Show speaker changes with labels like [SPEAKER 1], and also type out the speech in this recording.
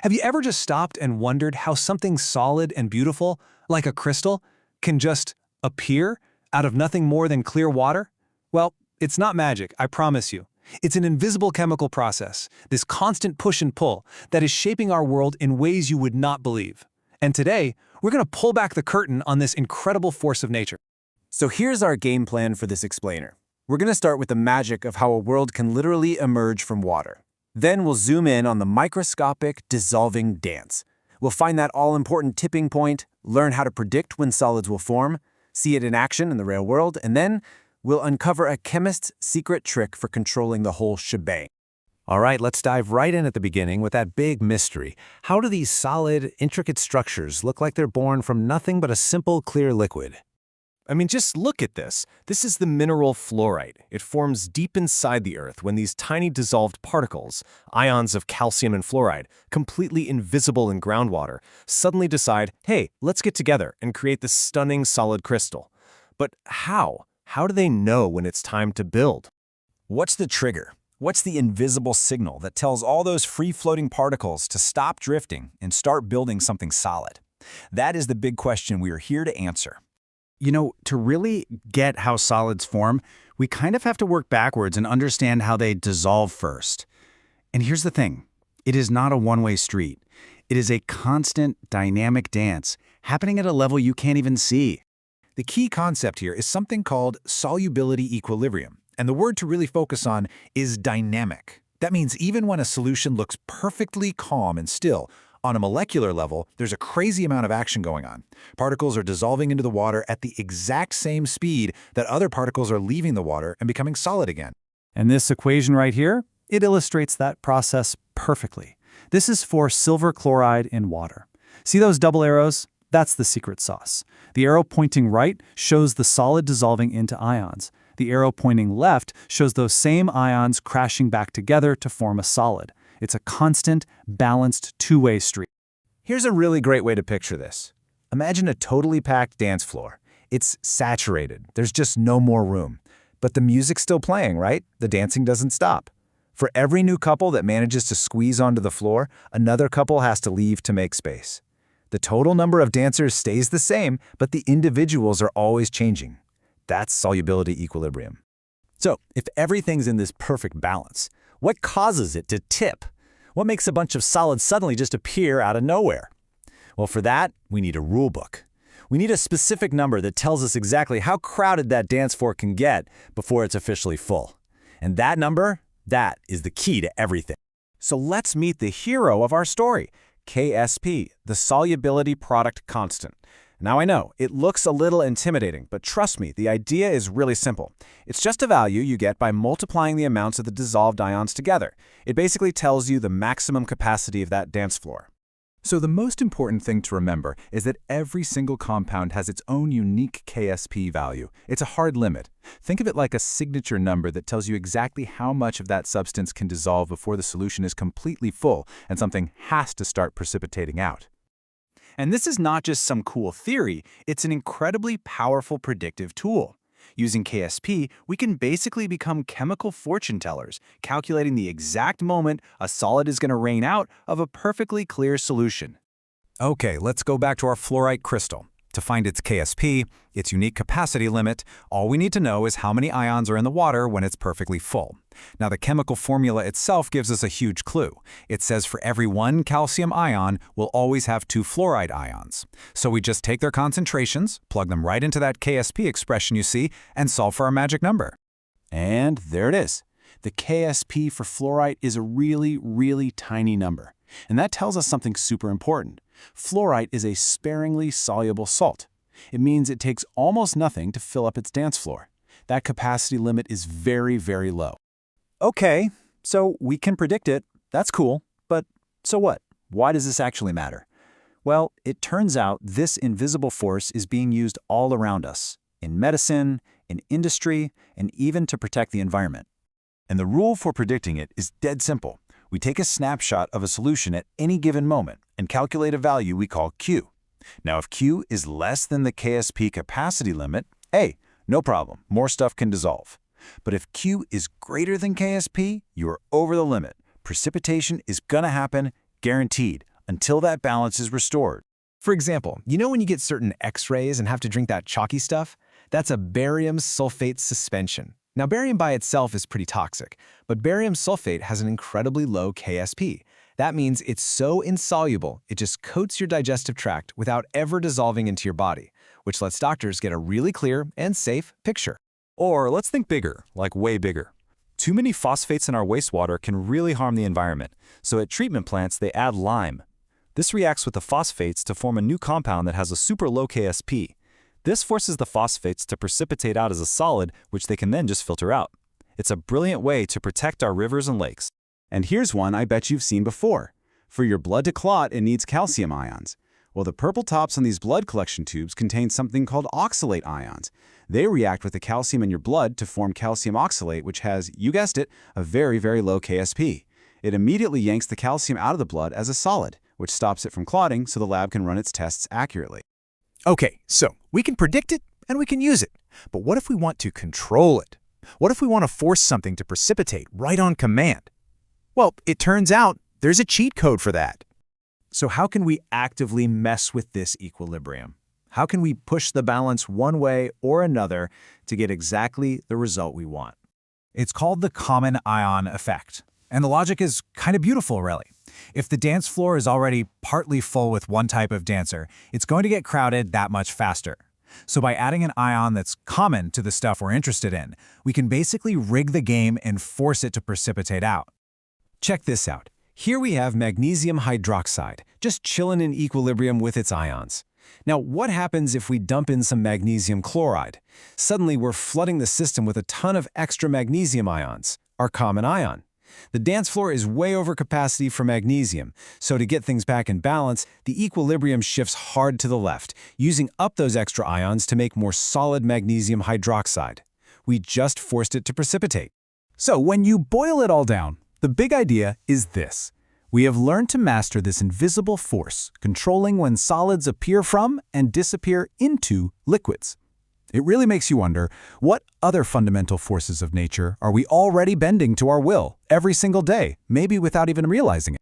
[SPEAKER 1] Have you ever just stopped and wondered how something solid and beautiful, like a crystal, can just appear out of nothing more than clear water? Well, it's not magic, I promise you. It's an invisible chemical process, this constant push and pull that is shaping our world in ways you would not believe. And today, we're going to pull back the curtain on this incredible force of nature.
[SPEAKER 2] So here's our game plan for this explainer. We're going to start with the magic of how a world can literally emerge from water. Then we'll zoom in on the microscopic dissolving dance. We'll find that all-important tipping point, learn how to predict when solids will form, see it in action in the real world, and then we'll uncover a chemist's secret trick for controlling the whole shebang.
[SPEAKER 3] All right, let's dive right in at the beginning with that big mystery. How do these solid, intricate structures look like they're born from nothing but a simple, clear liquid?
[SPEAKER 4] I mean, just look at this. This is the mineral fluorite. It forms deep inside the Earth when these tiny dissolved particles, ions of calcium and fluoride, completely invisible in groundwater, suddenly decide, hey, let's get together and create this stunning solid crystal. But how? How do they know when it's time to build?
[SPEAKER 5] What's the trigger? What's the invisible signal that tells all those free-floating particles to stop drifting and start building something solid? That is the big question we are here to answer.
[SPEAKER 6] You know, to really get how solids form, we kind of have to work backwards and understand how they dissolve first. And here's the thing. It is not a one-way street. It is a constant, dynamic dance happening at a level you can't even see.
[SPEAKER 7] The key concept here is something called solubility equilibrium, and the word to really focus on is dynamic. That means even when a solution looks perfectly calm and still, on a molecular level, there's a crazy amount of action going on. Particles are dissolving into the water at the exact same speed that other particles are leaving the water and becoming solid again.
[SPEAKER 1] And this equation right here, it illustrates that process perfectly. This is for silver chloride in water. See those double arrows? That's the secret sauce. The arrow pointing right shows the solid dissolving into ions. The arrow pointing left shows those same ions crashing back together to form a solid. It's a constant, balanced, two-way street.
[SPEAKER 5] Here's a really great way to picture this. Imagine a totally packed dance floor. It's saturated. There's just no more room. But the music's still playing, right? The dancing doesn't stop. For every new couple that manages to squeeze onto the floor, another couple has to leave to make space. The total number of dancers stays the same, but the individuals are always changing. That's solubility equilibrium.
[SPEAKER 3] So, if everything's in this perfect balance, what causes it to tip? What makes a bunch of solids suddenly just appear out of nowhere? Well, for that, we need a rule book. We need a specific number that tells us exactly how crowded that dance floor can get before it's officially full. And that number, that is the key to everything. So let's meet the hero of our story, KSP, the solubility product constant. Now I know, it looks a little intimidating, but trust me, the idea is really simple. It's just a value you get by multiplying the amounts of the dissolved ions together. It basically tells you the maximum capacity of that dance floor.
[SPEAKER 7] So the most important thing to remember is that every single compound has its own unique KSP value. It's a hard limit. Think of it like a signature number that tells you exactly how much of that substance can dissolve before the solution is completely full and something has to start precipitating out.
[SPEAKER 6] And this is not just some cool theory, it's an incredibly powerful predictive tool. Using KSP, we can basically become chemical fortune tellers, calculating the exact moment a solid is going to rain out of a perfectly clear solution.
[SPEAKER 7] Okay, let's go back to our fluorite crystal. To find its KSP, its unique capacity limit, all we need to know is how many ions are in the water when it's perfectly full. Now, the chemical formula itself gives us a huge clue. It says for every one calcium ion, we'll always have 2 fluoride ions. So we just take their concentrations, plug them right into that KSP expression you see, and solve for our magic number.
[SPEAKER 6] And there it is. The KSP for fluorite is a really, really tiny number. And that tells us something super important. Fluorite is a sparingly soluble salt. It means it takes almost nothing to fill up its dance floor. That capacity limit is very, very low.
[SPEAKER 5] Okay, so we can predict it. That's cool. But so what? Why does this actually matter? Well, it turns out this invisible force is being used all around us, in medicine, in industry, and even to protect the environment. And the rule for predicting it is dead simple. We take a snapshot of a solution at any given moment and calculate a value we call Q. Now, if Q is less than the KSP capacity limit, hey, no problem, more stuff can dissolve. But if Q is greater than KSP, you are over the limit. Precipitation is gonna happen, guaranteed, until that balance is restored.
[SPEAKER 4] For example, you know when you get certain X-rays and have to drink that chalky stuff? That's a barium sulfate suspension. Now, barium by itself is pretty toxic, but barium sulfate has an incredibly low KSP. That means it's so insoluble, it just coats your digestive tract without ever dissolving into your body, which lets doctors get a really clear and safe picture.
[SPEAKER 3] Or let's think bigger, like way bigger. Too many phosphates in our wastewater can really harm the environment, so at treatment plants they add lime. This reacts with the phosphates to form a new compound that has a super low KSP. This forces the phosphates to precipitate out as a solid, which they can then just filter out. It's a brilliant way to protect our rivers and lakes.
[SPEAKER 6] And here's one I bet you've seen before. For your blood to clot, it needs calcium ions. Well, the purple tops on these blood collection tubes contain something called oxalate ions. They react with the calcium in your blood to form calcium oxalate, which has, you guessed it, a very, very low KSP. It immediately yanks the calcium out of the blood as a solid, which stops it from clotting so the lab can run its tests accurately.
[SPEAKER 8] Okay, so we can predict it and we can use it. But what if we want to control it? What if we want to force something to precipitate right on command? Well, it turns out there's a cheat code for that. So how can we actively mess with this equilibrium? How can we push the balance one way or another to get exactly the result we want?
[SPEAKER 5] It's called the common ion effect. And the logic is kind of beautiful, really. If the dance floor is already partly full with one type of dancer, it's going to get crowded that much faster. So by adding an ion that's common to the stuff we're interested in, we can basically rig the game and force it to precipitate out.
[SPEAKER 2] Check this out. Here we have magnesium hydroxide, just chilling in equilibrium with its ions. Now, what happens if we dump in some magnesium chloride? Suddenly, we're flooding the system with a ton of extra magnesium ions, our common ion. The dance floor is way over capacity for magnesium, so to get things back in balance, the equilibrium shifts hard to the left, using up those extra ions to make more solid magnesium hydroxide. We just forced it to precipitate.
[SPEAKER 5] So when you boil it all down, the big idea is this. We have learned to master this invisible force, controlling when solids appear from and disappear into liquids. It really makes you wonder, what other fundamental forces of nature are we already bending to our will every single day, maybe without even realizing it?